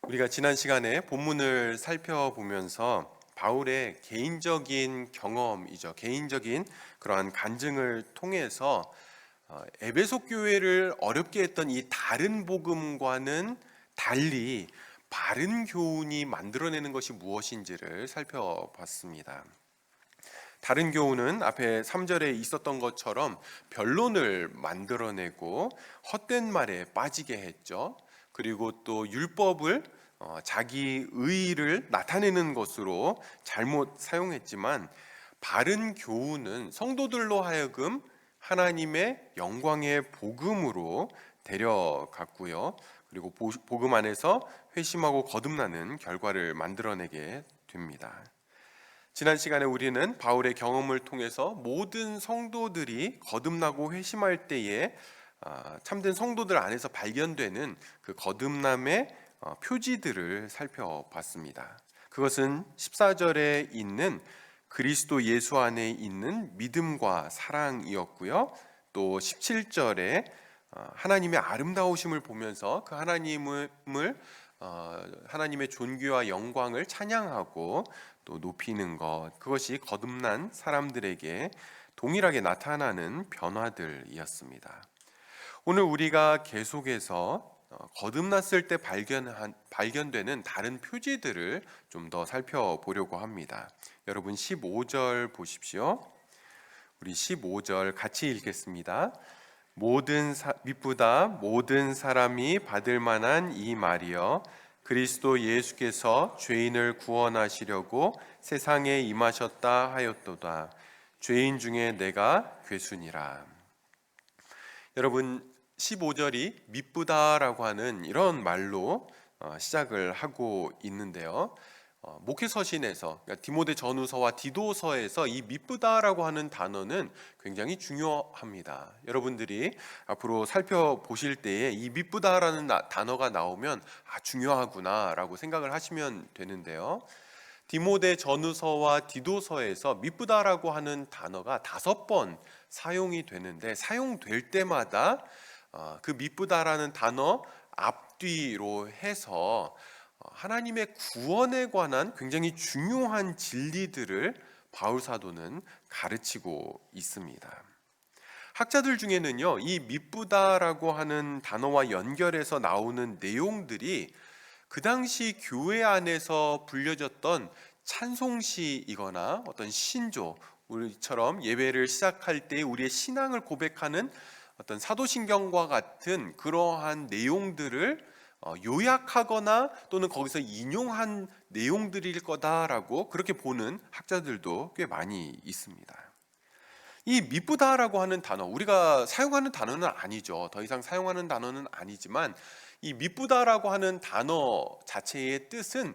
우리가 지난 시간에 본문을 살펴보면서 바울의 개인적인 경험이죠. 개인적인 그러한 간증을 통해서 에베소 교회를 어렵게 했던 이 다른 복음과는 달리 바른 교훈이 만들어내는 것이 무엇인지를 살펴봤습니다. 다른 교훈은 앞에 3절에 있었던 것처럼 변론을 만들어내고 헛된 말에 빠지게 했죠. 그리고 또 율법을 자기 의의를 나타내는 것으로 잘못 사용했지만, 바른 교훈은 성도들로 하여금 하나님의 영광의 복음으로 데려갔고요. 그리고 복음 안에서 회심하고 거듭나는 결과를 만들어내게 됩니다. 지난 시간에 우리는 바울의 경험을 통해서 모든 성도들이 거듭나고 회심할 때에 참된 성도들 안에서 발견되는 그 거듭남의 표지들을 살펴봤습니다. 그것은 14절에 있는 그리스도 예수 안에 있는 믿음과 사랑이었고요. 또 17절에 하나님의 아름다우심을 보면서 그 하나님의 존귀와 영광을 찬양하고 또 높이는 것, 그것이 거듭난 사람들에게 동일하게 나타나는 변화들이었습니다. 오늘 우리가 계속해서 거듭났을 때 발견되는 다른 표지들을 좀 더 살펴보려고 합니다. 여러분 15절 보십시오. 우리 15절 같이 읽겠습니다. 미쁘다 모든 사람이 받을 만한 이 말이여, 그리스도 예수께서 죄인을 구원하시려고 세상에 임하셨다 하였도다. 죄인 중에 내가 괴순이라. 여러분 15절이 미쁘다라고 하는 이런 말로 시작을 하고 있는데요. 목회 서신에서, 그러니까 디모데 전후서와 디도서에서 이 미쁘다라고 하는 단어는 굉장히 중요합니다. 여러분들이 앞으로 살펴보실 때에 이 미쁘다라는 단어가 나오면 중요하구나라고 생각을 하시면 되는데요. 디모데 전후서와 디도서에서 미쁘다라고 하는 단어가 5번 사용이 되는데, 사용될 때마다 그 미쁘다라는 단어 앞뒤로 해서 하나님의 구원에 관한 굉장히 중요한 진리들을 바울 사도는 가르치고 있습니다. 학자들 중에는요, 이 미쁘다라고 하는 단어와 연결해서 나오는 내용들이 그 당시 교회 안에서 불려졌던 찬송시이거나 어떤 신조, 우리처럼 예배를 시작할 때 우리의 신앙을 고백하는 어떤 사도신경과 같은 그러한 내용들을 요약하거나 또는 거기서 인용한 내용들일 거다라고 그렇게 보는 학자들도 꽤 많이 있습니다. 이 미쁘다라고 하는 단어, 우리가 사용하는 단어는 아니죠. 더 이상 사용하는 단어는 아니지만, 이 미쁘다라고 하는 단어 자체의 뜻은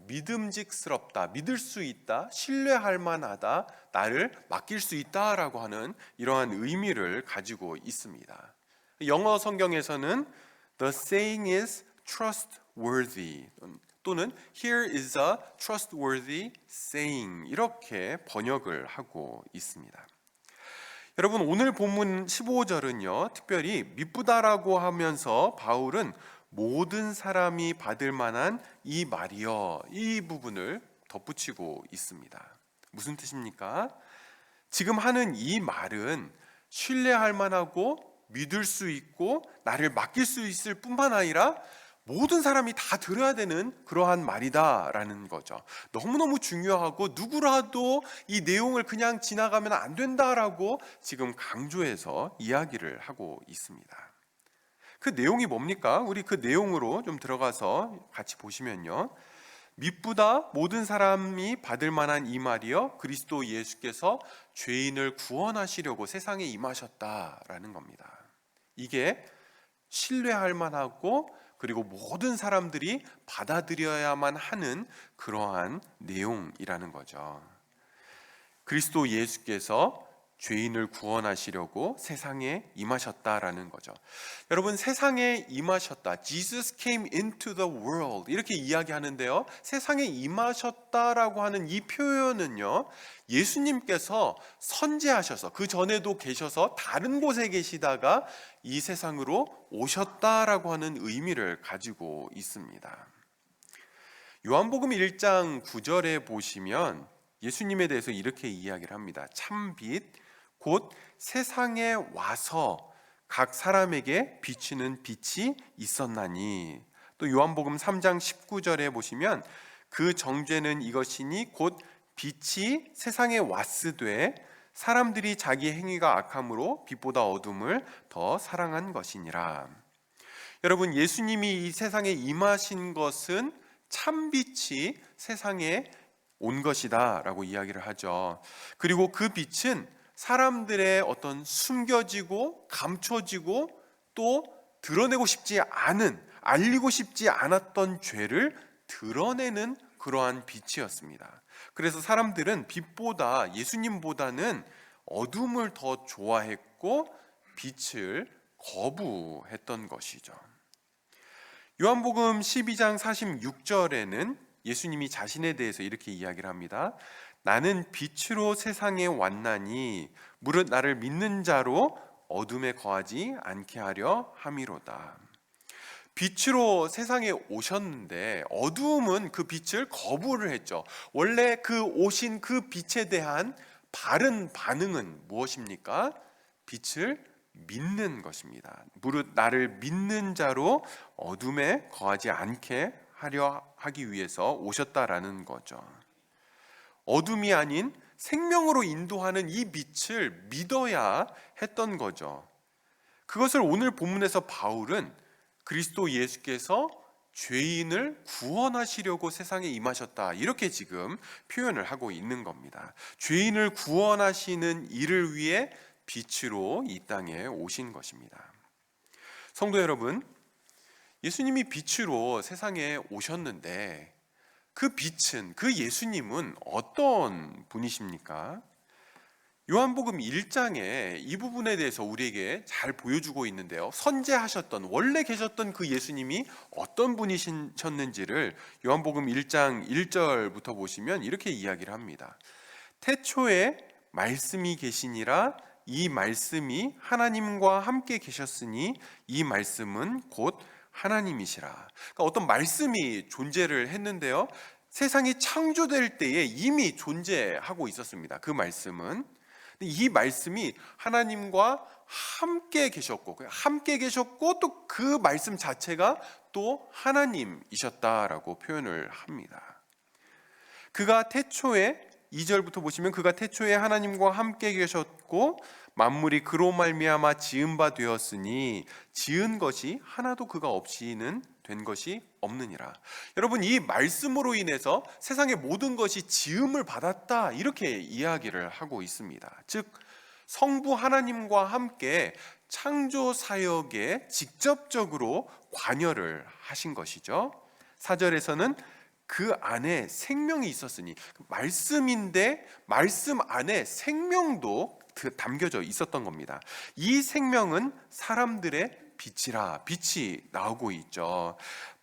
믿음직스럽다, 믿을 수 있다, 신뢰할 만하다, 나를 맡길 수 있다라고 하는 이러한 의미를 가지고 있습니다. 영어 성경에서는 The saying is trustworthy, 또는 Here is a trustworthy saying, 이렇게 번역을 하고 있습니다. 여러분, 오늘 본문 15절은요 특별히 미쁘다라고 하면서 바울은 모든 사람이 받을 만한 이 말이여, 이 부분을 덧붙이고 있습니다. 무슨 뜻입니까? 지금 하는 이 말은 신뢰할 만하고 믿을 수 있고 나를 맡길 수 있을 뿐만 아니라 모든 사람이 다 들어야 되는 그러한 말이다라는 거죠. 너무너무 중요하고 누구라도 이 내용을 그냥 지나가면 안 된다라고 지금 강조해서 이야기를 하고 있습니다. 그 내용이 뭡니까? 우리 그 내용으로 좀 들어가서 같이 보시면요, 미쁘다 모든 사람이 받을 만한 이 말이여, 그리스도 예수께서 죄인을 구원하시려고 세상에 임하셨다라는 겁니다. 이게 신뢰할 만하고 그리고 모든 사람들이 받아들여야만 하는 그러한 내용이라는 거죠. 그리스도 예수께서 죄인을 구원하시려고 세상에 임하셨다라는 거죠. 여러분, 세상에 임하셨다, Jesus came into the world, 이렇게 이야기하는데요, 세상에 임하셨다라고 하는 이 표현은요, 예수님께서 선지하셔서 그 전에도 계셔서 다른 곳에 계시다가 이 세상으로 오셨다라고 하는 의미를 가지고 있습니다. 요한복음 1장 9절에 보시면 예수님에 대해서 이렇게 이야기를 합니다. 참빛 곧 세상에 와서 각 사람에게 비추는 빛이 있었나니. 또 요한복음 3장 19절에 보시면 그 정죄는 이것이니 곧 빛이 세상에 왔으되 사람들이 자기 행위가 악함으로 빛보다 어둠을 더 사랑한 것이니라. 여러분, 예수님이 이 세상에 임하신 것은 참빛이 세상에 온 것이다 라고 이야기를 하죠. 그리고 그 빛은 사람들의 어떤 숨겨지고 감춰지고 또 드러내고 싶지 않은, 알리고 싶지 않았던 죄를 드러내는 그러한 빛이었습니다. 그래서 사람들은 빛보다, 예수님보다는 어둠을 더 좋아했고 빛을 거부했던 것이죠. 요한복음 12장 46절에는 예수님이 자신에 대해서 이렇게 이야기를 합니다. 나는 빛으로 세상에 왔나니 무릇 나를 믿는 자로 어둠에 거하지 않게 하려 함이로다. 빛으로 세상에 오셨는데 어두움은 그 빛을 거부를 했죠. 원래 그 오신 그 빛에 대한 바른 반응은 무엇입니까? 빛을 믿는 것입니다. 무릇 나를 믿는 자로 어둠에 거하지 않게 하려 하기 위해서 오셨다라는 거죠. 어둠이 아닌 생명으로 인도하는 이 빛을 믿어야 했던 거죠. 그것을 오늘 본문에서 바울은 그리스도 예수께서 죄인을 구원하시려고 세상에 임하셨다, 이렇게 지금 표현을 하고 있는 겁니다. 죄인을 구원하시는 일을 위해 빛으로 이 땅에 오신 것입니다. 성도 여러분, 예수님이 빛으로 세상에 오셨는데 그 빛은, 그 예수님은 어떤 분이십니까? 요한복음 1장에 이 부분에 대해서 우리에게 잘 보여주고 있는데요. 선재하셨던, 원래 계셨던 그 예수님이 어떤 분이셨는지를 요한복음 1장 1절부터 보시면 이렇게 이야기를 합니다. 태초에 말씀이 계시니라. 이 말씀이 하나님과 함께 계셨으니 이 말씀은 곧 하나님이시라. 그러니까 어떤 말씀이 존재를 했는데요, 세상이 창조될 때에 이미 존재하고 있었습니다. 그 말씀은. 이 말씀이 하나님과 함께 계셨고 또 그 말씀 자체가 또 하나님이셨다라고 표현을 합니다. 그가 태초에, 2절부터 보시면 그가 태초에 하나님과 함께 계셨고 만물이 그로 말미암아 지은 바 되었으니 지은 것이 하나도 그가 없이는 된 것이 없느니라. 여러분, 이 말씀으로 인해서 세상의 모든 것이 지음을 받았다, 이렇게 이야기를 하고 있습니다. 즉 성부 하나님과 함께 창조 사역에 직접적으로 관여를 하신 것이죠. 4절에서는 그 안에 생명이 있었으니, 말씀인데 말씀 안에 생명도 담겨져 있었던 겁니다. 이 생명은 사람들의 빛이라, 빛이 나오고 있죠.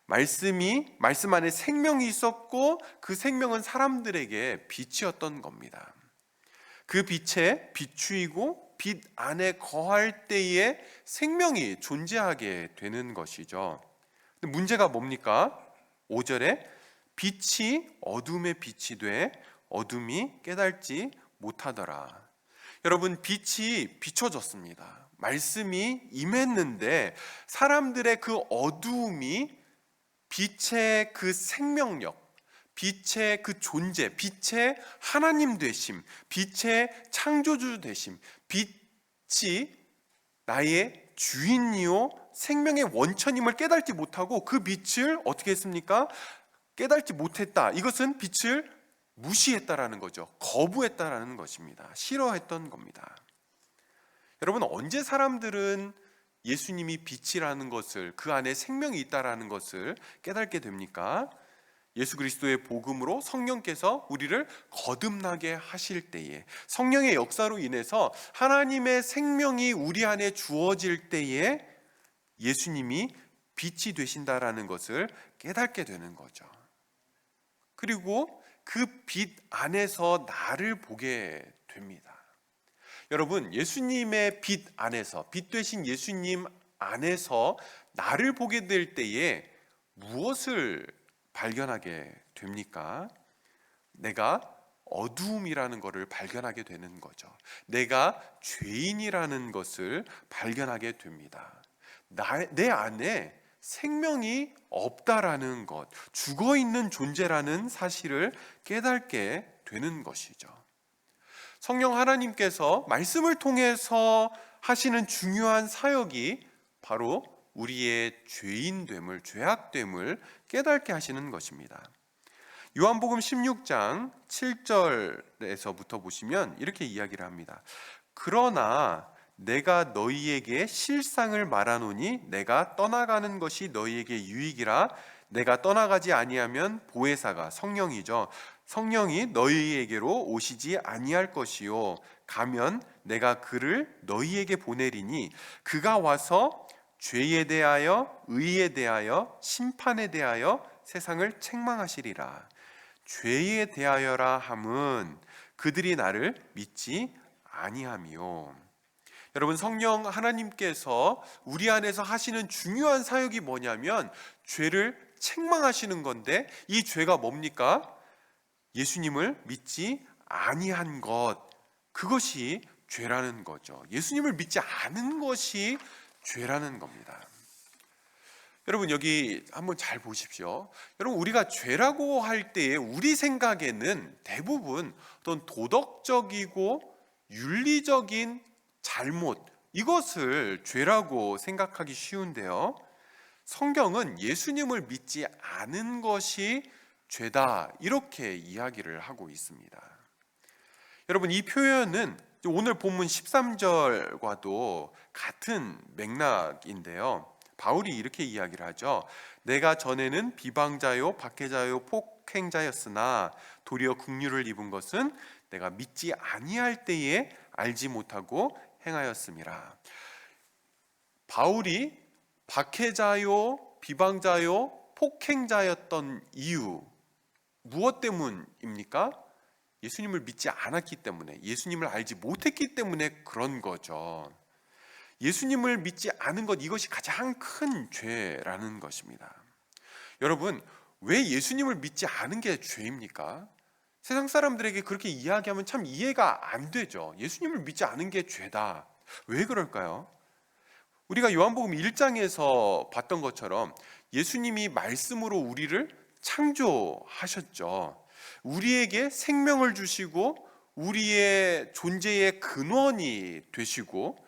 말씀 안에 생명이 있었고 그 생명은 사람들에게 빛이었던 겁니다. 그 빛에 비추이고 빛 안에 거할 때에 생명이 존재하게 되는 것이죠. 근데 문제가 뭡니까? 5절에 빛이 어둠의 빛이 돼 어둠이 깨달지 못하더라. 여러분, 빛이 비춰졌습니다. 말씀이 임했는데 사람들의 그 어두움이 빛의 그 생명력, 빛의 그 존재, 빛의 하나님 되심, 빛의 창조주 되심, 빛이 나의 주인이요 생명의 원천임을 깨닫지 못하고 그 빛을 어떻게 했습니까? 깨닫지 못했다. 이것은 빛을 무시했다라는 거죠. 거부했다라는 것입니다. 싫어했던 겁니다. 여러분, 언제 사람들은 예수님이 빛이라는 것을, 그 안에 생명이 있다라는 것을 깨닫게 됩니까? 예수 그리스도의 복음으로 성령께서 우리를 거듭나게 하실 때에, 성령의 역사로 인해서 하나님의 생명이 우리 안에 주어질 때에 예수님이 빛이 되신다라는 것을 깨닫게 되는 거죠. 그리고 그 빛 안에서 나를 보게 됩니다. 여러분, 예수님의 빛 안에서, 빛 되신 예수님 안에서 나를 보게 될 때에 무엇을 발견하게 됩니까? 내가 어두움이라는 것을 발견하게 되는 거죠. 내가 죄인이라는 것을 발견하게 됩니다. 내 안에 생명이 없다라는 것, 죽어 있는 존재라는 사실을 깨닫게 되는 것이죠. 성령 하나님께서 말씀을 통해서 하시는 중요한 사역이 바로 우리의 죄인됨을, 죄악됨을 깨닫게 하시는 것입니다. 요한복음 16장 7절에서부터 보시면 이렇게 이야기를 합니다. 그러나 내가 너희에게 실상을 말하노니 내가 떠나가는 것이 너희에게 유익이라. 내가 떠나가지 아니하면 보혜사가, 성령이죠, 성령이 너희에게로 오시지 아니할 것이요 가면 내가 그를 너희에게 보내리니 그가 와서 죄에 대하여 의에 대하여 심판에 대하여 세상을 책망하시리라. 죄에 대하여라 함은 그들이 나를 믿지 아니함이요. 여러분, 성령 하나님께서 우리 안에서 하시는 중요한 사역이 뭐냐면 죄를 책망하시는 건데, 이 죄가 뭡니까? 예수님을 믿지 아니한 것, 그것이 죄라는 거죠. 예수님을 믿지 않은 것이 죄라는 겁니다. 여러분, 여기 한번 잘 보십시오. 여러분, 우리가 죄라고 할 때에 우리 생각에는 대부분 어떤 도덕적이고 윤리적인 잘못, 이것을 죄라고 생각하기 쉬운데요, 성경은 예수님을 믿지 않은 것이 죄다, 이렇게 이야기를 하고 있습니다. 여러분, 이 표현은 오늘 본문 13절과도 같은 맥락인데요, 바울이 이렇게 이야기를 하죠. 내가 전에는 비방자요 박해자요 폭행자였으나 도리어 긍휼을 입은 것은 내가 믿지 아니할 때에 알지 못하고 행하였음이라. 바울이 박해자요 비방자요 폭행자였던 이유, 무엇 때문입니까? 예수님을 믿지 않았기 때문에, 예수님을 알지 못했기 때문에 그런 거죠. 예수님을 믿지 않은 것, 이것이 가장 큰 죄라는 것입니다. 여러분, 왜 예수님을 믿지 않은 게 죄입니까? 세상 사람들에게 그렇게 이야기하면 참 이해가 안 되죠. 예수님을 믿지 않은 게 죄다. 왜 그럴까요? 우리가 요한복음 1장에서 봤던 것처럼 예수님이 말씀으로 우리를 창조하셨죠. 우리에게 생명을 주시고 우리의 존재의 근원이 되시고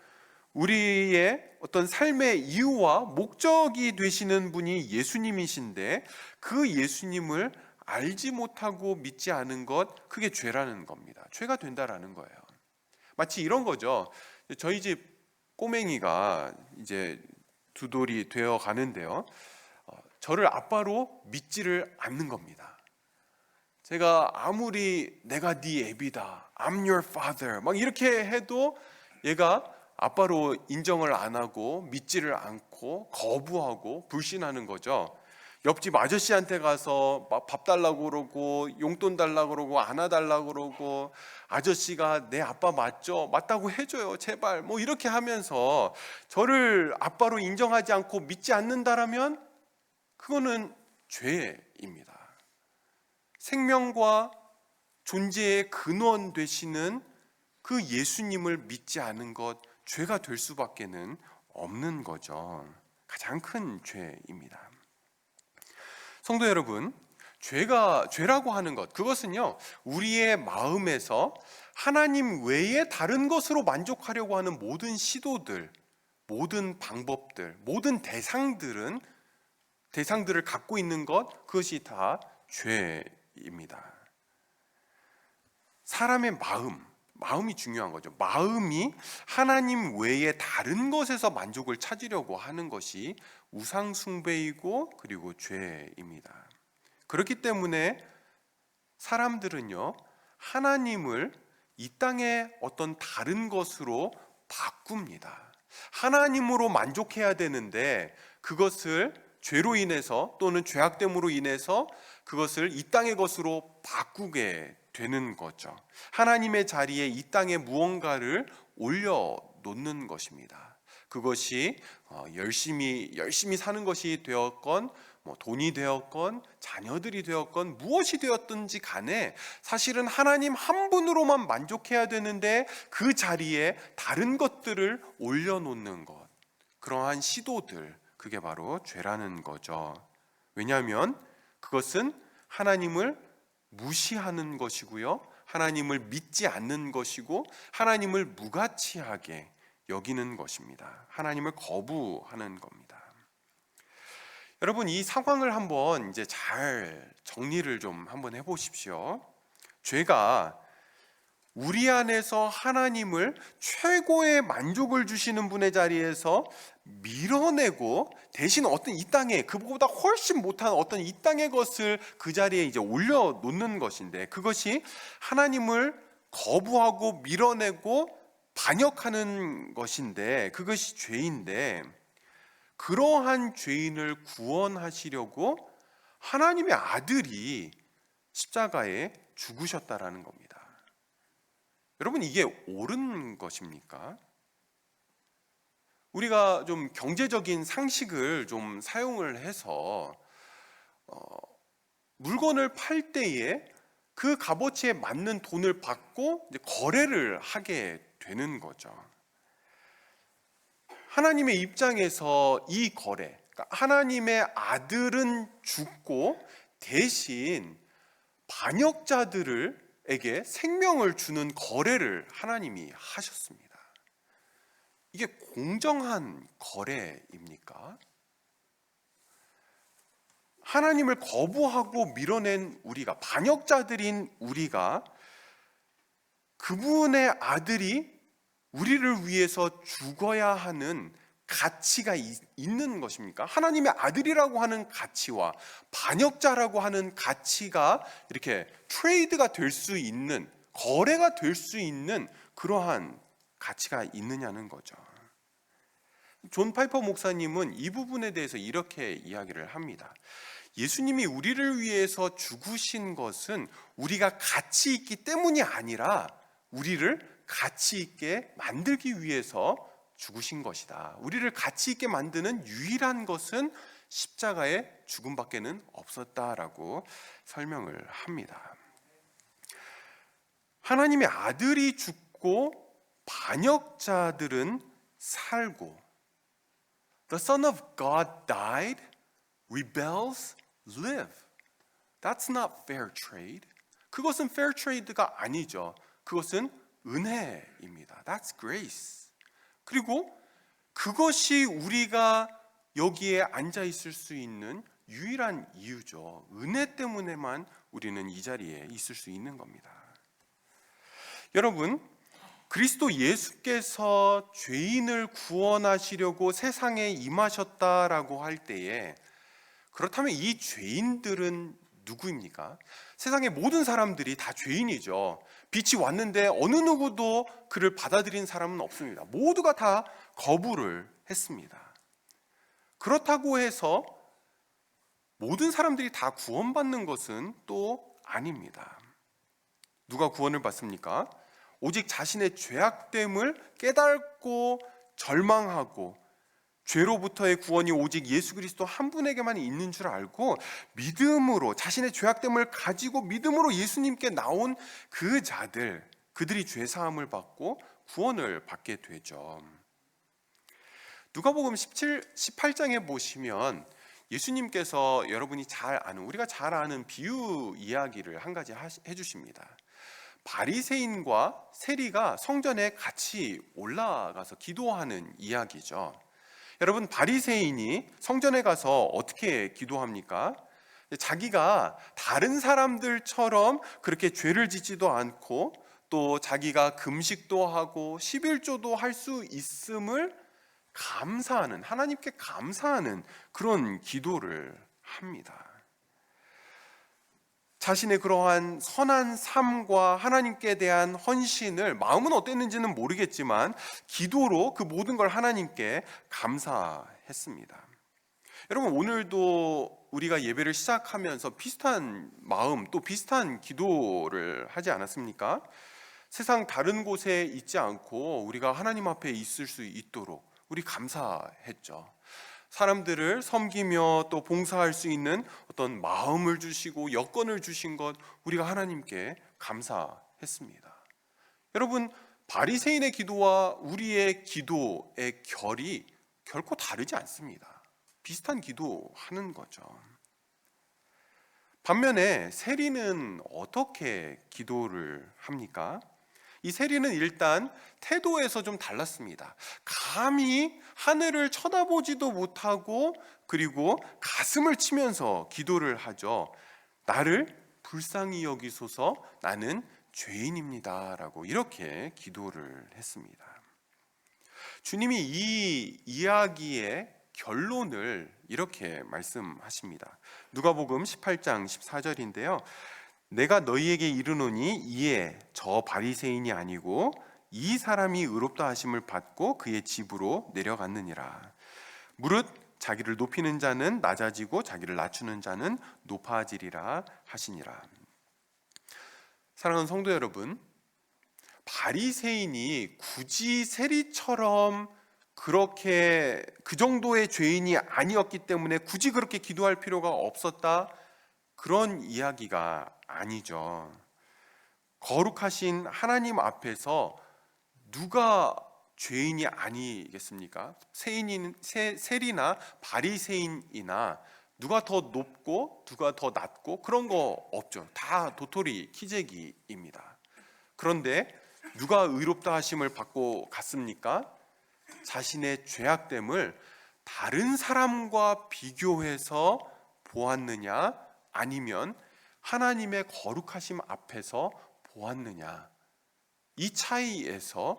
우리의 어떤 삶의 이유와 목적이 되시는 분이 예수님이신데, 그 예수님을 알지 못하고 믿지 않은 것, 그게 죄라는 겁니다. 죄가 된다라는 거예요. 마치 이런 거죠. 저희 집 꼬맹이가 이제 두 돌이 되어 가는데요, 저를 아빠로 믿지를 않는 겁니다. 제가 아무리 내가 네 애비다, I'm your father 막 이렇게 해도 얘가 아빠로 인정을 안 하고 믿지를 않고 거부하고 불신하는 거죠. 옆집 아저씨한테 가서 막 밥 달라고 그러고 용돈 달라고 그러고 안아달라고 그러고, 아저씨가 내 아빠 맞죠? 맞다고 해줘요 제발, 뭐 이렇게 하면서 저를 아빠로 인정하지 않고 믿지 않는다라면 그거는 죄입니다. 생명과 존재의 근원 되시는 그 예수님을 믿지 않은 것, 죄가 될 수밖에는 없는 거죠. 가장 큰 죄입니다. 성도 여러분, 죄라고 하는 것, 그것은요, 우리의 마음에서 하나님 외에 다른 것으로 만족하려고 하는 모든 시도들, 모든 방법들, 모든 대상들을 갖고 있는 것, 그것이 다 죄입니다. 사람의 마음이 중요한 거죠. 마음이 하나님 외에 다른 것에서 만족을 찾으려고 하는 것이 우상숭배이고 그리고 죄입니다. 그렇기 때문에 사람들은요, 하나님을 이 땅의 어떤 다른 것으로 바꿉니다. 하나님으로 만족해야 되는데 그것을 죄로 인해서 또는 죄악됨으로 인해서 그것을 이 땅의 것으로 바꾸게 되는 거죠. 하나님의 자리에 이 땅에 무언가를 올려놓는 것입니다. 그것이 열심히 사는 것이 되었건 돈이 되었건 자녀들이 되었건 무엇이 되었든지 간에 사실은 하나님 한 분으로만 만족해야 되는데 그 자리에 다른 것들을 올려놓는 것, 그러한 시도들, 그게 바로 죄라는 거죠. 왜냐하면 그것은 하나님을 무시하는 것이고요, 하나님을 믿지 않는 것이고 하나님을 무가치하게 여기는 것입니다. 하나님을 거부하는 겁니다. 여러분, 이 상황을 한번 이제 잘 정리를 좀 한번 해보십시오. 죄가 우리 안에서 하나님을 최고의 만족을 주시는 분의 자리에서 밀어내고 대신 어떤 이 땅에 그보다 훨씬 못한 어떤 이 땅의 것을 그 자리에 이제 올려놓는 것인데, 그것이 하나님을 거부하고 밀어내고 반역하는 것인데, 그것이 죄인데, 그러한 죄인을 구원하시려고 하나님의 아들이 십자가에 죽으셨다라는 겁니다. 여러분, 이게 옳은 것입니까? 우리가 좀 경제적인 상식을 좀 사용을 해서 물건을 팔 때에 그 값어치에 맞는 돈을 받고 이제 거래를 하게 되는 거죠. 하나님의 입장에서 이 거래, 그러니까 하나님의 아들은 죽고 대신 반역자들에게 생명을 주는 거래를 하나님이 하셨습니다. 이게 공정한 거래입니까? 하나님을 거부하고 밀어낸 우리가, 반역자들인 우리가 그분의 아들이 우리를 위해서 죽어야 하는 가치가 있는 것입니까? 하나님의 아들이라고 하는 가치와 반역자라고 하는 가치가 이렇게 트레이드가 될 수 있는, 거래가 될 수 있는 그러한 가치가 있느냐는 거죠. 존 파이퍼 목사님은 이 부분에 대해서 이렇게 이야기를 합니다. 예수님이 우리를 위해서 죽으신 것은 우리가 가치 있기 때문이 아니라 우리를 가치 있게 만들기 위해서 죽으신 것이다. 우리를 가치 있게 만드는 유일한 것은 십자가의 죽음밖에는 없었다라고 설명을 합니다. 하나님의 아들이 죽고 반역자들은 살고, The Son of God died, rebels live. That's not fair trade. 그것은 fair trade가 아니죠. 그것은 은혜입니다. That's grace. 그리고 그것이 우리가 여기에 앉아 있을 수 있는 유일한 이유죠. 은혜 때문에만 우리는 이 자리에 있을 수 있는 겁니다. 여러분, 그리스도 예수께서 죄인을 구원하시려고 세상에 임하셨다라고 할 때에, 그렇다면 이 죄인들은 누구입니까? 세상의 모든 사람들이 다 죄인이죠. 빛이 왔는데 어느 누구도 그를 받아들인 사람은 없습니다. 모두가 다 거부를 했습니다. 그렇다고 해서 모든 사람들이 다 구원받는 것은 또 아닙니다. 누가 구원을 받습니까? 오직 자신의 죄악됨을 깨닫고 절망하고 죄로부터의 구원이 오직 예수 그리스도 한 분에게만 있는 줄 알고 믿음으로, 자신의 죄악됨을 가지고 믿음으로 예수님께 나온 그 자들, 그들이 죄사함을 받고 구원을 받게 되죠. 누가복음 18장에 보시면 예수님께서 여러분이 잘 아는, 우리가 잘 아는 비유 이야기를 한 가지 해주십니다. 바리새인과 세리가 성전에 같이 올라가서 기도하는 이야기죠. 여러분, 바리새인이 성전에 가서 어떻게 기도합니까? 자기가 다른 사람들처럼 그렇게 죄를 짓지도 않고 또 자기가 금식도 하고 11조도 할 수 있음을 감사하는, 하나님께 감사하는 그런 기도를 합니다. 자신의 그러한 선한 삶과 하나님께 대한 헌신을, 마음은 어땠는지는 모르겠지만 기도로 그 모든 걸 하나님께 감사했습니다. 여러분, 오늘도 우리가 예배를 시작하면서 비슷한 마음, 또 비슷한 기도를 하지 않았습니까? 세상 다른 곳에 있지 않고 우리가 하나님 앞에 있을 수 있도록, 우리 감사했죠. 사람들을 섬기며 또 봉사할 수 있는 어떤 마음을 주시고 여건을 주신 것, 우리가 하나님께 감사했습니다. 여러분, 바리새인의 기도와 우리의 기도의 결이 결코 다르지 않습니다. 비슷한 기도하는 거죠. 반면에 세리는 어떻게 기도를 합니까? 이 세리는 일단 태도에서 좀 달랐습니다. 감히 하늘을 쳐다보지도 못하고 그리고 가슴을 치면서 기도를 하죠. 나를 불쌍히 여기소서, 나는 죄인입니다 라고 이렇게 기도를 했습니다. 주님이 이 이야기의 결론을 이렇게 말씀하십니다. 누가복음 18장 14절인데요. 내가 너희에게 이르노니 이에 저 바리새인이 아니고 이 사람이 의롭다 하심을 받고 그의 집으로 내려갔느니라. 무릇 자기를 높이는 자는 낮아지고 자기를 낮추는 자는 높아지리라 하시니라. 사랑하는 성도 여러분, 바리새인이 굳이 세리처럼 그렇게 그 정도의 죄인이 아니었기 때문에 굳이 그렇게 기도할 필요가 없었다, 그런 이야기가 아니죠. 거룩하신 하나님 앞에서 누가 죄인이 아니겠습니까? 세리나 바리새인이나 누가 더 높고 누가 더 낮고 그런 거 없죠. 다 도토리 키재기입니다. 그런데 누가 의롭다 하심을 받고 갔습니까? 자신의 죄악됨을 다른 사람과 비교해서 보았느냐, 아니면 하나님의 거룩하심 앞에서 보았느냐, 이 차이에서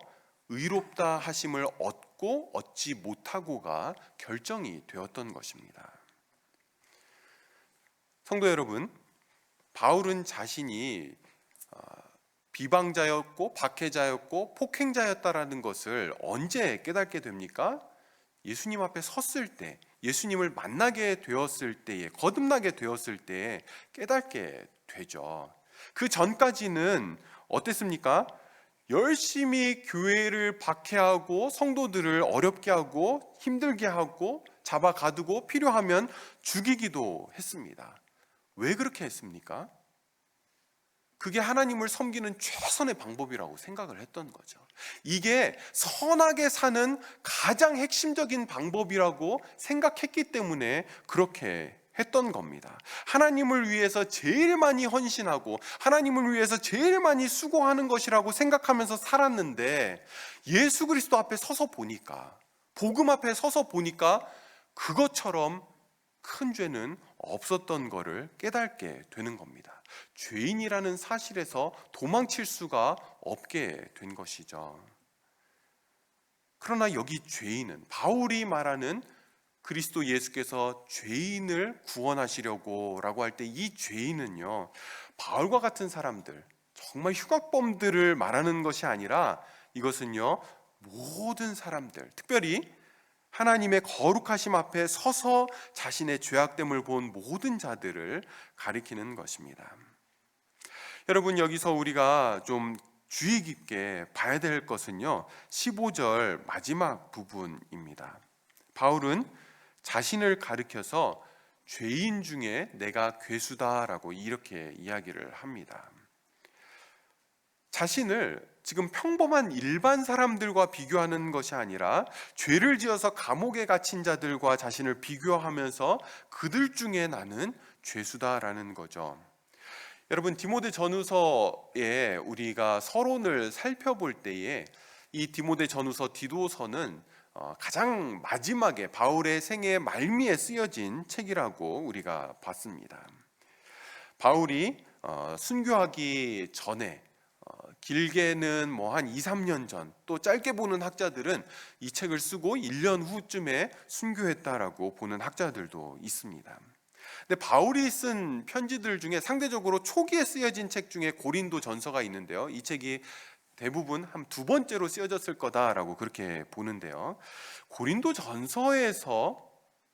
의롭다 하심을 얻고 얻지 못하고가 결정이 되었던 것입니다. 성도 여러분, 바울은 자신이 비방자였고 박해자였고 폭행자였다라는 것을 언제 깨닫게 됩니까? 예수님 앞에 섰을 때, 예수님을 만나게 되었을 때에, 거듭나게 되었을 때에 깨닫게 되죠. 그 전까지는 어땠습니까? 열심히 교회를 박해하고 성도들을 어렵게 하고 힘들게 하고 잡아가두고 필요하면 죽이기도 했습니다. 왜 그렇게 했습니까? 그게 하나님을 섬기는 최선의 방법이라고 생각을 했던 거죠. 이게 선하게 사는 가장 핵심적인 방법이라고 생각했기 때문에 그렇게 했던 겁니다. 하나님을 위해서 제일 많이 헌신하고 하나님을 위해서 제일 많이 수고하는 것이라고 생각하면서 살았는데, 예수 그리스도 앞에 서서 보니까, 복음 앞에 서서 보니까 그것처럼 큰 죄는 없었던 것을 깨닫게 되는 겁니다. 죄인이라는 사실에서 도망칠 수가 없게 된 것이죠. 그러나 여기 죄인은, 바울이 말하는 그리스도 예수께서 죄인을 구원하시려고 라고 할 때 이 죄인은요, 바울과 같은 사람들, 정말 흉악범들을 말하는 것이 아니라 이것은요, 모든 사람들, 특별히 하나님의 거룩하심 앞에 서서 자신의 죄악됨을 본 모든 자들을 가리키는 것입니다. 여러분, 여기서 우리가 좀 주의 깊게 봐야 될 것은요, 15절 마지막 부분입니다. 바울은 자신을 가리켜서 죄인 중에 내가 괴수다라고 이렇게 이야기를 합니다. 자신을 지금 평범한 일반 사람들과 비교하는 것이 아니라 죄를 지어서 감옥에 갇힌 자들과 자신을 비교하면서 그들 중에 나는 죄수다라는 거죠. 여러분, 디모데 전후서에 우리가 서론을 살펴볼 때에 이 디모데 전후서 디도서는 가장 마지막에 바울의 생애 말미에 쓰여진 책이라고 우리가 봤습니다. 바울이 순교하기 전에, 길게는 한 2, 3년 전, 또 짧게 보는 학자들은 이 책을 쓰고 1년 후쯤에 순교했다라고 보는 학자들도 있습니다. 근데 바울이 쓴 편지들 중에 상대적으로 초기에 쓰여진 책 중에 고린도 전서가 있는데요, 이 책이 대부분 한 두 번째로 쓰여졌을 거다라고 그렇게 보는데요, 고린도 전서에서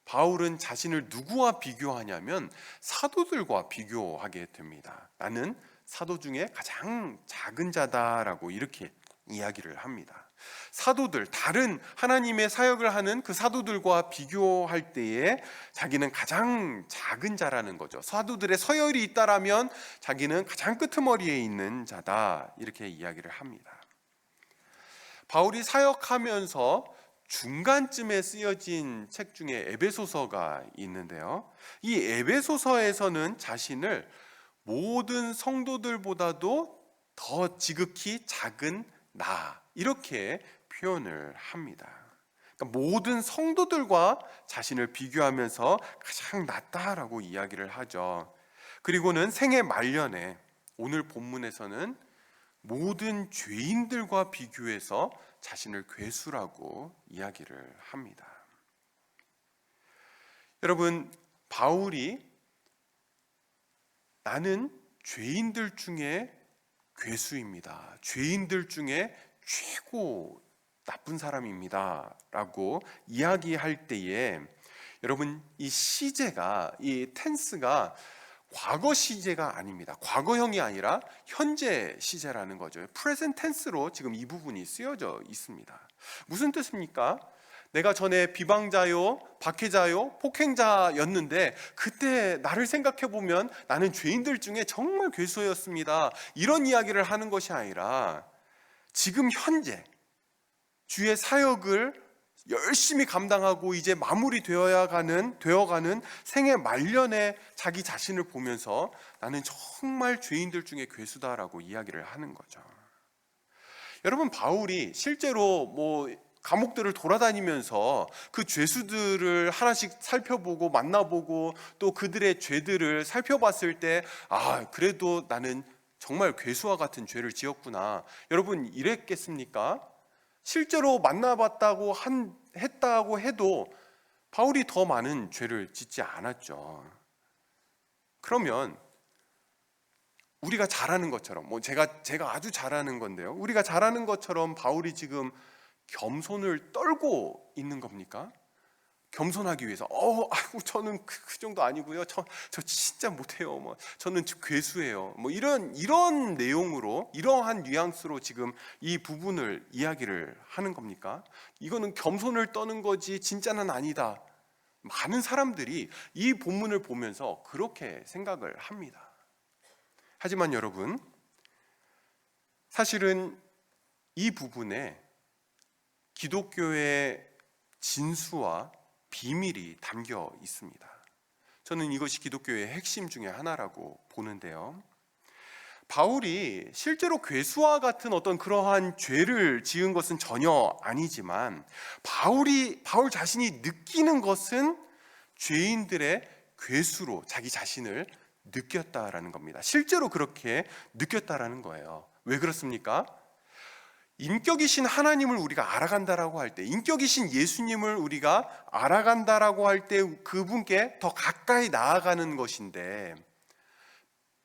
바울은 자신을 누구와 비교하냐면 사도들과 비교하게 됩니다. 나는 사도 중에 가장 작은 자다라고 이렇게 이야기를 합니다. 사도들, 다른 하나님의 사역을 하는 그 사도들과 비교할 때에 자기는 가장 작은 자라는 거죠. 사도들의 서열이 있다라면 자기는 가장 끄트머리에 있는 자다, 이렇게 이야기를 합니다. 바울이 사역하면서 중간쯤에 쓰여진 책 중에 에베소서가 있는데요, 이 에베소서에서는 자신을 모든 성도들보다도 더 지극히 작은 나, 이렇게 표현을 합니다. 그러니까 모든 성도들과 자신을 비교하면서 가장 낫다라고 이야기를 하죠. 그리고는 생애 말년에 오늘 본문에서는 모든 죄인들과 비교해서 자신을 괴수라고 이야기를 합니다. 여러분, 바울이 나는 죄인들 중에 괴수입니다, 죄인들 중에 최고 나쁜 사람입니다 라고 이야기할 때에, 여러분, 이 시제가, 이 텐스가 과거 시제가 아닙니다. 과거형이 아니라 현재 시제라는 거죠. 프레젠트 텐스로 지금 이 부분이 쓰여져 있습니다. 무슨 뜻입니까? 내가 전에 비방자요, 박해자요, 폭행자였는데 그때 나를 생각해 보면 나는 죄인들 중에 정말 괴수였습니다, 이런 이야기를 하는 것이 아니라 지금 현재 주의 사역을 열심히 감당하고 이제 마무리되어가는 생애 말년에 자기 자신을 보면서 나는 정말 죄인들 중에 괴수다라고 이야기를 하는 거죠. 여러분, 바울이 실제로 감옥들을 돌아다니면서 그 죄수들을 하나씩 살펴보고 만나보고 또 그들의 죄들을 살펴봤을 때, 그래도 나는 정말 괴수와 같은 죄를 지었구나, 여러분 이랬겠습니까? 실제로 만나봤다고 했다고 해도 바울이 더 많은 죄를 짓지 않았죠. 그러면 우리가 잘하는 것처럼, 제가 아주 잘하는 건데요, 우리가 잘하는 것처럼 바울이 지금 겸손을 떨고 있는 겁니까? 겸손하기 위해서 저는 그 정도 아니고요, 저 진짜 못해요, 저는 괴수예요, 이런 내용으로, 이러한 뉘앙스로 지금 이 부분을 이야기를 하는 겁니까? 이거는 겸손을 떠는 거지 진짜는 아니다. 많은 사람들이 이 본문을 보면서 그렇게 생각을 합니다. 하지만 여러분, 사실은 이 부분에 기독교의 진수와 비밀이 담겨 있습니다. 저는 이것이 기독교의 핵심 중에 하나라고 보는데요, 바울이 실제로 괴수와 같은 어떤 그러한 죄를 지은 것은 전혀 아니지만 바울 자신이 느끼는 것은 죄인들의 괴수로 자기 자신을 느꼈다라는 겁니다. 실제로 그렇게 느꼈다라는 거예요. 왜 그렇습니까? 인격이신 하나님을 우리가 알아간다라고 할 때, 인격이신 예수님을 우리가 알아간다라고 할 때 그분께 더 가까이 나아가는 것인데,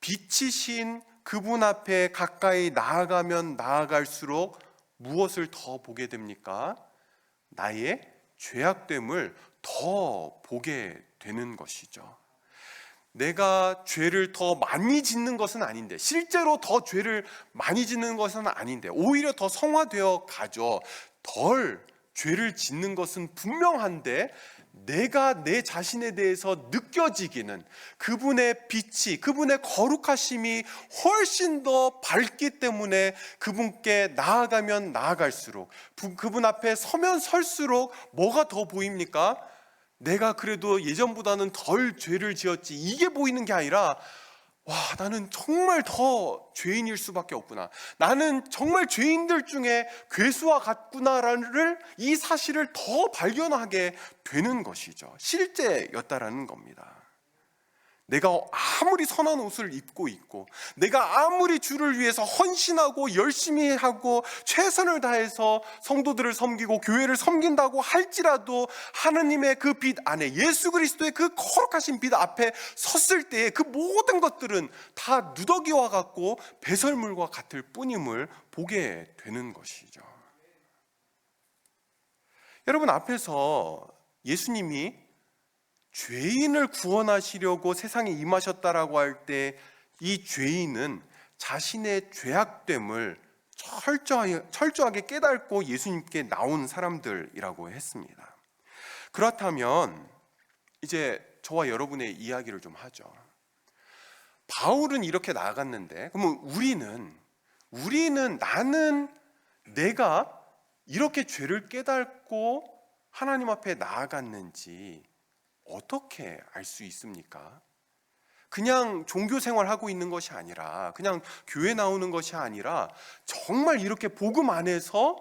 빛이신 그분 앞에 가까이 나아가면 나아갈수록 무엇을 더 보게 됩니까? 나의 죄악됨을 더 보게 되는 것이죠. 내가 죄를 더 많이 짓는 것은 아닌데, 실제로 더 죄를 많이 짓는 것은 아닌데 오히려 더 성화되어 가죠. 덜 죄를 짓는 것은 분명한데 내가 내 자신에 대해서 느껴지기는 그분의 빛이, 그분의 거룩하심이 훨씬 더 밝기 때문에 그분께 나아가면 나아갈수록, 그분 앞에 서면 설수록 뭐가 더 보입니까? 내가 그래도 예전보다는 덜 죄를 지었지, 이게 보이는 게 아니라 나는 정말 더 죄인일 수밖에 없구나, 나는 정말 죄인들 중에 괴수와 같구나를, 이 사실을 더 발견하게 되는 것이죠. 실제였다라는 겁니다. 내가 아무리 선한 옷을 입고 있고, 내가 아무리 주를 위해서 헌신하고 열심히 하고 최선을 다해서 성도들을 섬기고 교회를 섬긴다고 할지라도 하나님의 그 빛 안에, 예수 그리스도의 그 거룩하신 빛 앞에 섰을 때에 그 모든 것들은 다 누더기와 같고 배설물과 같을 뿐임을 보게 되는 것이죠. 여러분, 앞에서 예수님이 죄인을 구원하시려고 세상에 임하셨다라고 할 때 이 죄인은 자신의 죄악됨을 철저하게 깨닫고 예수님께 나온 사람들이라고 했습니다. 그렇다면 이제 저와 여러분의 이야기를 좀 하죠. 바울은 이렇게 나아갔는데, 그러면 나는 내가 이렇게 죄를 깨닫고 하나님 앞에 나아갔는지 어떻게 알 수 있습니까? 그냥 종교 생활하고 있는 것이 아니라, 그냥 교회 나오는 것이 아니라 정말 이렇게 복음 안에서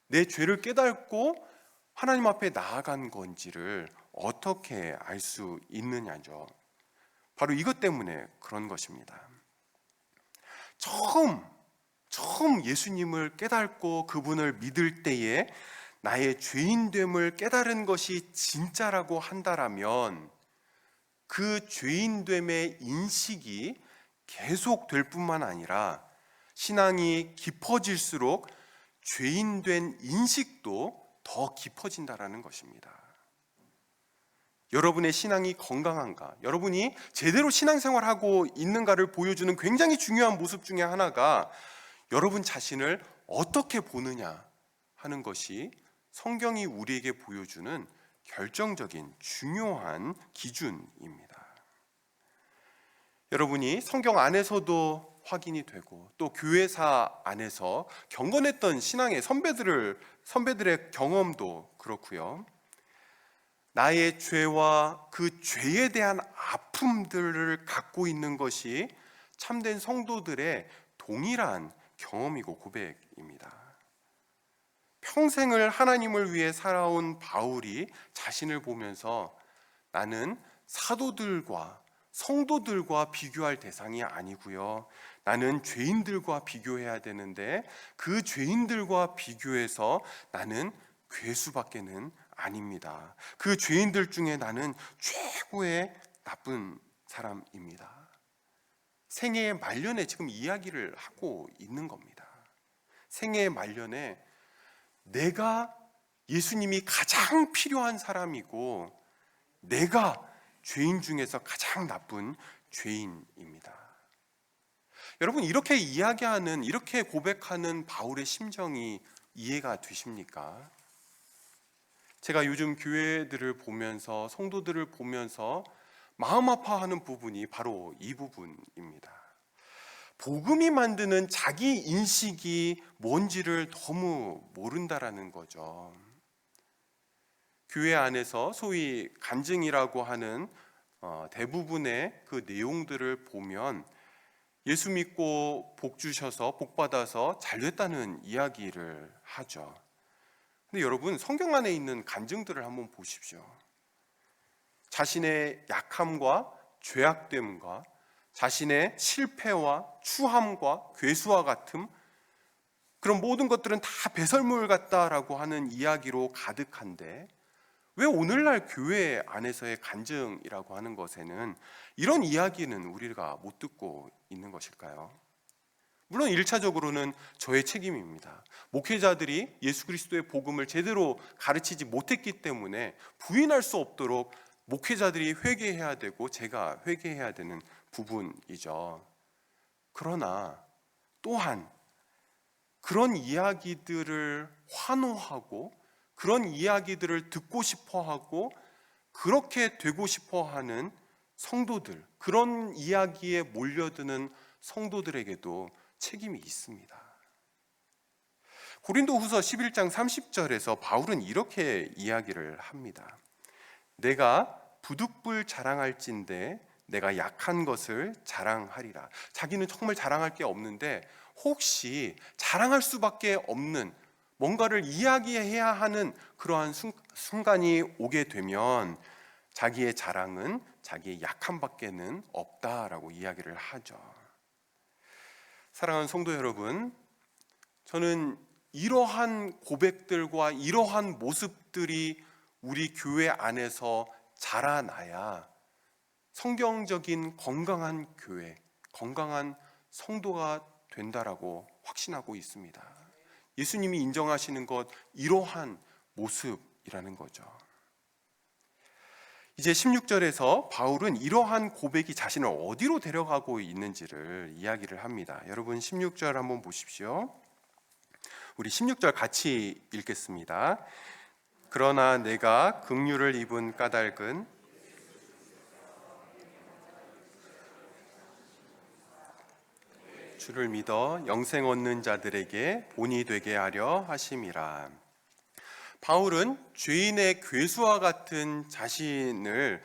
내 죄를 깨닫고 하나님 앞에 나아간 건지를 어떻게 알 수 있느냐죠. 바로 이것 때문에 그런 것입니다. 처음 예수님을 깨닫고 그분을 믿을 때에 나의 죄인됨을 깨달은 것이 진짜라고 한다라면 그 죄인됨의 인식이 계속될 뿐만 아니라 신앙이 깊어질수록 죄인된 인식도 더 깊어진다라는 것입니다. 여러분의 신앙이 건강한가, 여러분이 제대로 신앙생활하고 있는가를 보여주는 굉장히 중요한 모습 중에 하나가 여러분 자신을 어떻게 보느냐 하는 것이 성경이 우리에게 보여주는 결정적인 중요한 기준입니다. 여러분이 성경 안에서도 확인이 되고 또 교회사 안에서 경건했던 신앙의 선배들의 경험도 그렇고요. 나의 죄와 그 죄에 대한 아픔들을 갖고 있는 것이 참된 성도들의 동일한 경험이고 고백입니다. 평생을 하나님을 위해 살아온 바울이 자신을 보면서 나는 사도들과 성도들과 비교할 대상이 아니고요, 나는 죄인들과 비교해야 되는데 그 죄인들과 비교해서 나는 괴수밖에는 아닙니다. 그 죄인들 중에 나는 최고의 나쁜 사람입니다. 생애의 말년에 지금 이야기를 하고 있는 겁니다. 생애의 말년에 내가 예수님이 가장 필요한 사람이고 내가 죄인 중에서 가장 나쁜 죄인입니다. 여러분, 이렇게 이야기하는, 이렇게 고백하는 바울의 심정이 이해가 되십니까? 제가 요즘 교회들을 보면서, 성도들을 보면서 마음 아파하는 부분이 바로 이 부분입니다. 복음이 만드는 자기 인식이 뭔지를 너무 모른다라는 거죠. 교회 안에서 소위 간증이라고 하는 대부분의 그 내용들을 보면 예수 믿고 복 주셔서, 복 받아서 잘 됐다는 이야기를 하죠. 근데 여러분, 성경 안에 있는 간증들을 한번 보십시오. 자신의 약함과 죄악됨과 자신의 실패와 추함과 괴수와 같음, 그런 모든 것들은 다 배설물 같다라고 하는 이야기로 가득한데 왜 오늘날 교회 안에서의 간증이라고 하는 것에는 이런 이야기는 우리가 못 듣고 있는 것일까요? 물론 1차적으로는 저의 책임입니다. 목회자들이 예수 그리스도의 복음을 제대로 가르치지 못했기 때문에 부인할 수 없도록 목회자들이 회개해야 되고 제가 회개해야 되는 부분이죠. 그러나 또한 그런 이야기들을 환호하고 그런 이야기들을 듣고 싶어하고 그렇게 되고 싶어하는 성도들, 그런 이야기에 몰려드는 성도들에게도 책임이 있습니다. 고린도후서 11장 30절에서 바울은 이렇게 이야기를 합니다. 내가 부득불 자랑할진대 내가 약한 것을 자랑하리라. 자기는 정말 자랑할 게 없는데 혹시 자랑할 수밖에 없는, 뭔가를 이야기해야 하는 그러한 순간이 오게 되면 자기의 자랑은 자기의 약함밖에는 없다라고 이야기를 하죠. 사랑하는 성도 여러분, 저는 이러한 고백들과 이러한 모습들이 우리 교회 안에서 자라나야 성경적인 건강한 교회, 건강한 성도가 된다라고 확신하고 있습니다. 예수님이 인정하시는 것, 이러한 모습이라는 거죠. 이제 16절에서 바울은 이러한 고백이 자신을 어디로 데려가고 있는지를 이야기를 합니다. 여러분 16절 한번 보십시오. 우리 16절 같이 읽겠습니다. 그러나 내가 긍휼을 입은 까닭은 주를 믿어 영생 얻는 자들에게 본이 되게 하려 하심이라. 바울은 죄인의 괴수와 같은 자신을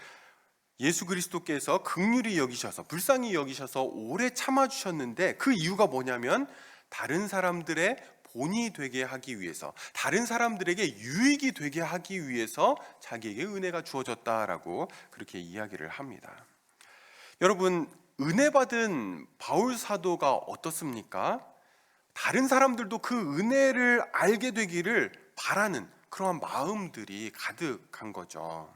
예수 그리스도께서 긍휼히 여기셔서, 불쌍히 여기셔서 오래 참아주셨는데, 그 이유가 뭐냐면 다른 사람들의 본이 되게 하기 위해서, 다른 사람들에게 유익이 되게 하기 위해서 자기에게 은혜가 주어졌다라고 그렇게 이야기를 합니다. 여러분, 은혜 받은 바울 사도가 어떻습니까? 다른 사람들도 그 은혜를 알게 되기를 바라는 그러한 마음들이 가득한 거죠.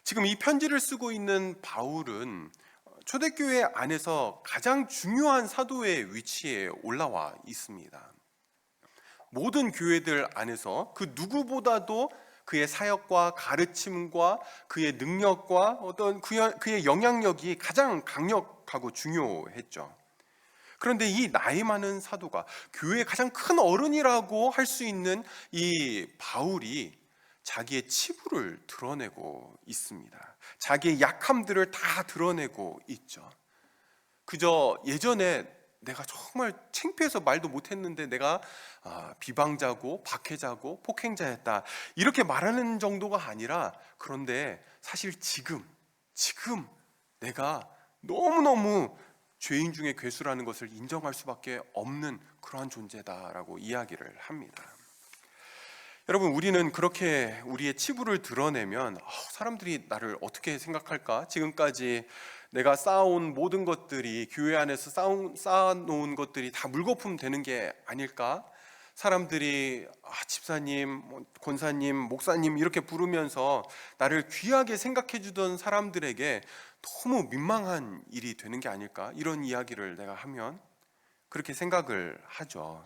지금 이 편지를 쓰고 있는 바울은 초대교회 안에서 가장 중요한 사도의 위치에 올라와 있습니다. 모든 교회들 안에서 그 누구보다도 그의 사역과 가르침과 그의 능력과 어떤 그의 영향력이 가장 강력하고 중요했죠. 그런데 이 나이 많은 사도가 교회의 가장 큰 어른이라고 할 수 있는 이 바울이 자기의 치부를 드러내고 있습니다. 자기의 약함들을 다 드러내고 있죠. 그저 예전에 내가 정말 창피해서 말도 못했는데 내가 비방자고 박해자고 폭행자였다, 이렇게 말하는 정도가 아니라, 그런데 사실 지금 내가 너무너무 죄인 중에 괴수라는 것을 인정할 수밖에 없는 그러한 존재다라고 이야기를 합니다. 여러분, 우리는 그렇게 우리의 치부를 드러내면 사람들이 나를 어떻게 생각할까? 지금까지 내가 쌓아온 모든 것들이, 교회 안에서 쌓아놓은 것들이 다 물거품 되는 게 아닐까? 사람들이 집사님, 권사님, 목사님 이렇게 부르면서 나를 귀하게 생각해 주던 사람들에게 너무 민망한 일이 되는 게 아닐까? 이런 이야기를 내가 하면 그렇게 생각을 하죠.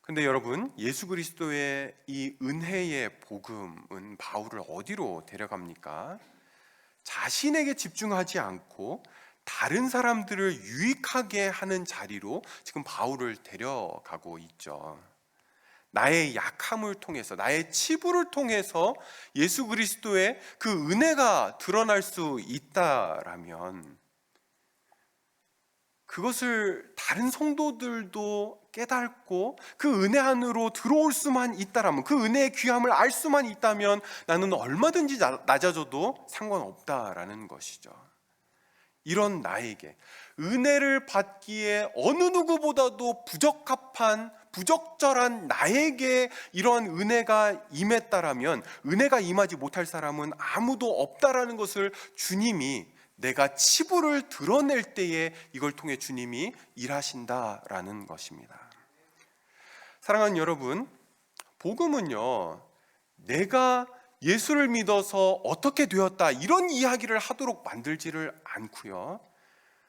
근데 여러분, 예수 그리스도의 이 은혜의 복음은 바울을 어디로 데려갑니까? 자신에게 집중하지 않고 다른 사람들을 유익하게 하는 자리로 지금 바울을 데려가고 있죠. 나의 약함을 통해서, 나의 치부를 통해서 예수 그리스도의 그 은혜가 드러날 수 있다라면, 그것을 다른 성도들도 깨닫고 그 은혜 안으로 들어올 수만 있다라면, 그 은혜의 귀함을 알 수만 있다면 나는 얼마든지 낮아져도 상관없다라는 것이죠. 이런 나에게, 은혜를 받기에 어느 누구보다도 부적절한 나에게 이러한 은혜가 임했다라면, 은혜가 임하지 못할 사람은 아무도 없다라는 것을 주님이, 내가 치부를 드러낼 때에 이걸 통해 주님이 일하신다라는 것입니다. 사랑하는 여러분, 복음은요, 내가 예수를 믿어서 어떻게 되었다 이런 이야기를 하도록 만들지를 않고요,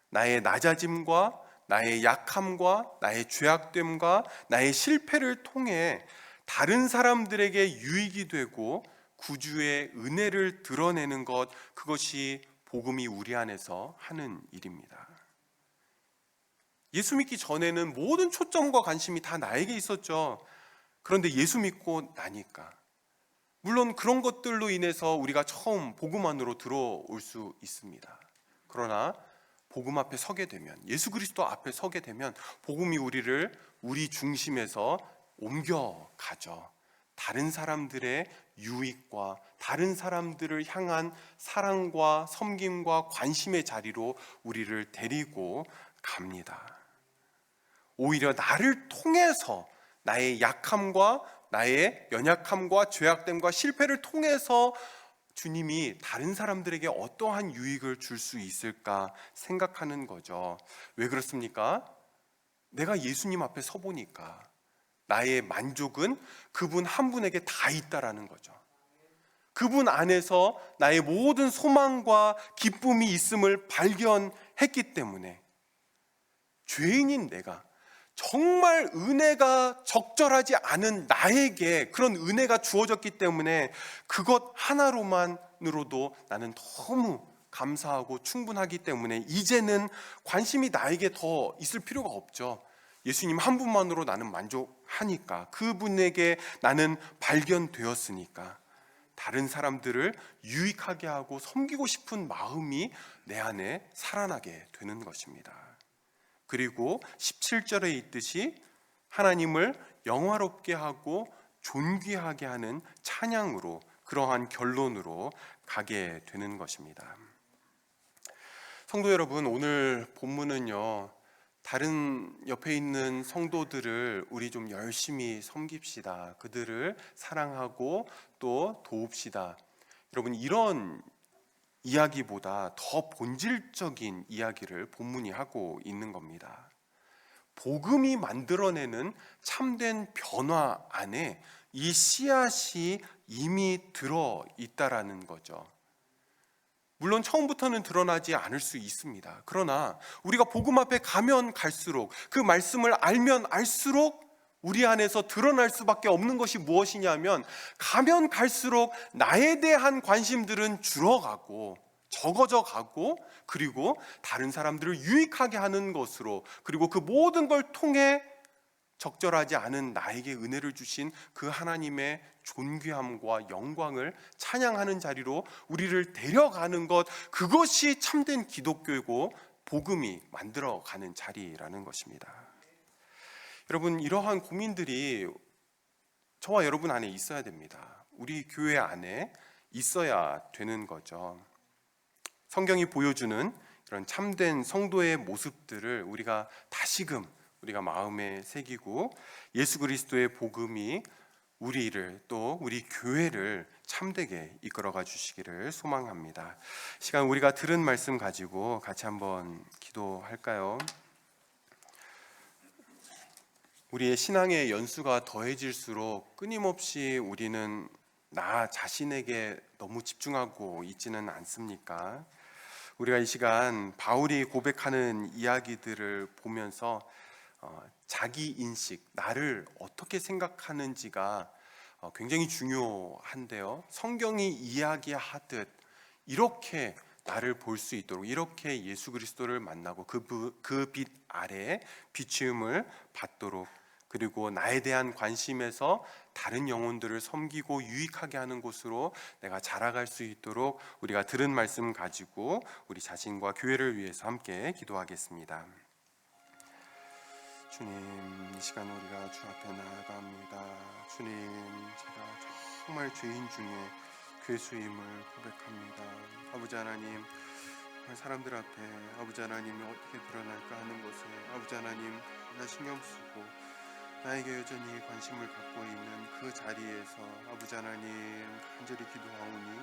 나의 낮아짐과 나의 약함과 나의 죄악됨과 나의 실패를 통해 다른 사람들에게 유익이 되고 구주의 은혜를 드러내는 것, 그것이 복음이 우리 안에서 하는 일입니다. 예수 믿기 전에는 모든 초점과 관심이 다 나에게 있었죠. 그런데 예수 믿고 나니까, 물론 그런 것들로 인해서 우리가 처음 복음 안으로 들어올 수 있습니다. 그러나 복음 앞에 서게 되면, 예수 그리스도 앞에 서게 되면 복음이 우리를 우리 중심에서 옮겨가죠. 다른 사람들의 유익과 다른 사람들을 향한 사랑과 섬김과 관심의 자리로 우리를 데리고 갑니다. 오히려 나를 통해서, 나의 약함과 나의 연약함과 죄악됨과 실패를 통해서 주님이 다른 사람들에게 어떠한 유익을 줄 수 있을까 생각하는 거죠. 왜 그렇습니까? 내가 예수님 앞에 서보니까 나의 만족은 그분 한 분에게 다 있다라는 거죠. 그분 안에서 나의 모든 소망과 기쁨이 있음을 발견했기 때문에, 죄인인 내가, 정말 은혜가 적절하지 않은 나에게 그런 은혜가 주어졌기 때문에 그것 하나로만으로도 나는 너무 감사하고 충분하기 때문에 이제는 관심이 나에게 더 있을 필요가 없죠. 예수님 한 분만으로 나는 만족하니까, 그분에게 나는 발견되었으니까 다른 사람들을 유익하게 하고 섬기고 싶은 마음이 내 안에 살아나게 되는 것입니다. 그리고 17절에 있듯이 하나님을 영화롭게 하고 존귀하게 하는 찬양으로, 그러한 결론으로 가게 되는 것입니다. 성도 여러분, 오늘 본문은요, 다른 옆에 있는 성도들을 우리 좀 열심히 섬깁시다, 그들을 사랑하고 또 도웁시다, 여러분, 이런 이야기보다 더 본질적인 이야기를 본문이 하고 있는 겁니다. 복음이 만들어내는 참된 변화 안에 이 씨앗이 이미 들어 있다라는 거죠. 물론 처음부터는 드러나지 않을 수 있습니다. 그러나 우리가 복음 앞에 가면 갈수록, 그 말씀을 알면 알수록 우리 안에서 드러날 수밖에 없는 것이 무엇이냐면, 가면 갈수록 나에 대한 관심들은 줄어가고 적어져 가고, 그리고 다른 사람들을 유익하게 하는 것으로, 그리고 그 모든 걸 통해 적절하지 않은 나에게 은혜를 주신 그 하나님의 존귀함과 영광을 찬양하는 자리로 우리를 데려가는 것, 그것이 참된 기독교이고 복음이 만들어가는 자리라는 것입니다. 여러분, 이러한 고민들이 저와 여러분 안에 있어야 됩니다. 우리 교회 안에 있어야 되는 거죠. 성경이 보여주는 이런 참된 성도의 모습들을 우리가 다시금 우리가 마음에 새기고, 예수 그리스도의 복음이 우리를, 또 우리 교회를 참되게 이끌어가 주시기를 소망합니다. 시간 우리가 들은 말씀 가지고 같이 한번 기도할까요? 우리의 신앙의 연수가 더해질수록 끊임없이 우리는 나 자신에게 너무 집중하고 있지는 않습니까? 우리가 이 시간 바울이 고백하는 이야기들을 보면서 자기 인식, 나를 어떻게 생각하는지가 굉장히 중요한데요, 성경이 이야기하듯 이렇게 나를 볼 수 있도록, 이렇게 예수 그리스도를 만나고 그 빛 아래 비추음을 받도록, 그리고 나에 대한 관심에서 다른 영혼들을 섬기고 유익하게 하는 곳으로 내가 자라갈 수 있도록 우리가 들은 말씀 가지고 우리 자신과 교회를 위해서 함께 기도하겠습니다. 주님, 이 시간 우리가 주 앞에 나아갑니다. 주님, 제가 정말 죄인 중에 괴수임을 고백합니다. 아버지 하나님, 사람들 앞에 아버지 하나님이 어떻게 드러날까 하는 것에 아버지 하나님 나 신경 쓰고 나에게 여전히 관심을 갖고 있는 그 자리에서 아버지 하나님 간절히 기도하오니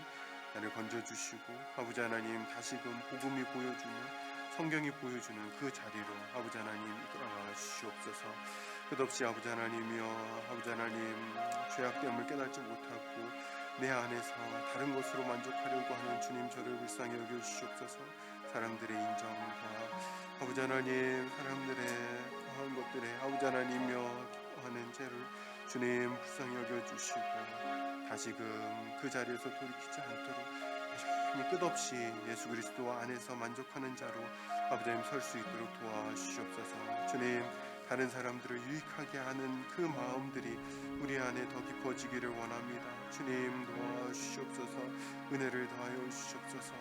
나를 건져주시고, 아버지 하나님 다시금 복음이 보여주는, 성경이 보여주는 그 자리로 아버지 하나님 이끌어가 주시옵소서. 끝없이 아버지 하나님이여, 아버지 하나님 죄악됨을 깨닫지 못하고 내 안에서 다른 것으로 만족하려고 하는 주님, 저를 불쌍히 여겨주시옵소서. 사람들의 인정과 아버지 하나님, 사람들의 그한 것들에 아버지 하나님이여 하는 죄를 주님 불쌍히 여겨주시고, 다시금 그 자리에서 돌이키지 않도록 여전히 끝없이 예수 그리스도 안에서 만족하는 자로 아버지 하나님 설 수 있도록 도와주시옵소서. 주님, 다른 사람들을 유익하게 하는 그 마음들이 우리 안에 더 깊어지기를 원합니다. 주님 도와주시옵소서. 은혜를 더하여 주시옵소서.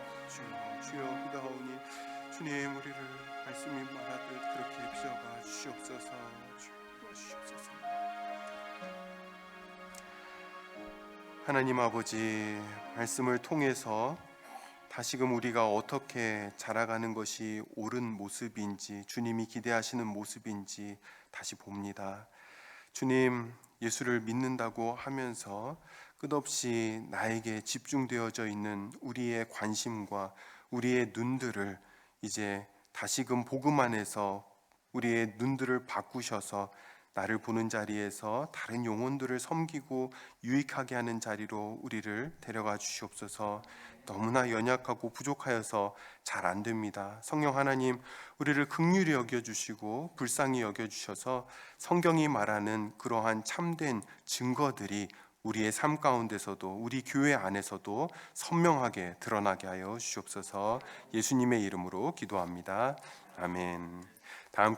주여 기도하오니 주님, 우리를 말씀이 말하듯 그렇게 빚어가 주시옵소서. 도와주시옵소서. 하나님 아버지, 말씀을 통해서 다시금 우리가 어떻게 자라가는 것이 옳은 모습인지, 주님이 기대하시는 모습인지 다시 봅니다. 주님, 예수를 믿는다고 하면서 끝없이 나에게 집중되어져 있는 우리의 관심과 우리의 눈들을 이제 다시금 복음 안에서 우리의 눈들을 바꾸셔서 나를 보는 자리에서 다른 영혼들을 섬기고 유익하게 하는 자리로 우리를 데려가 주시옵소서. 너무나 연약하고 부족하여서 잘 안 됩니다. 성령 하나님, 우리를 긍휼히 여겨주시고 불쌍히 여겨주셔서 성경이 말하는 그러한 참된 증거들이 우리의 삶 가운데서도, 우리 교회 안에서도 선명하게 드러나게 하여 주시옵소서. 예수님의 이름으로 기도합니다. 아멘.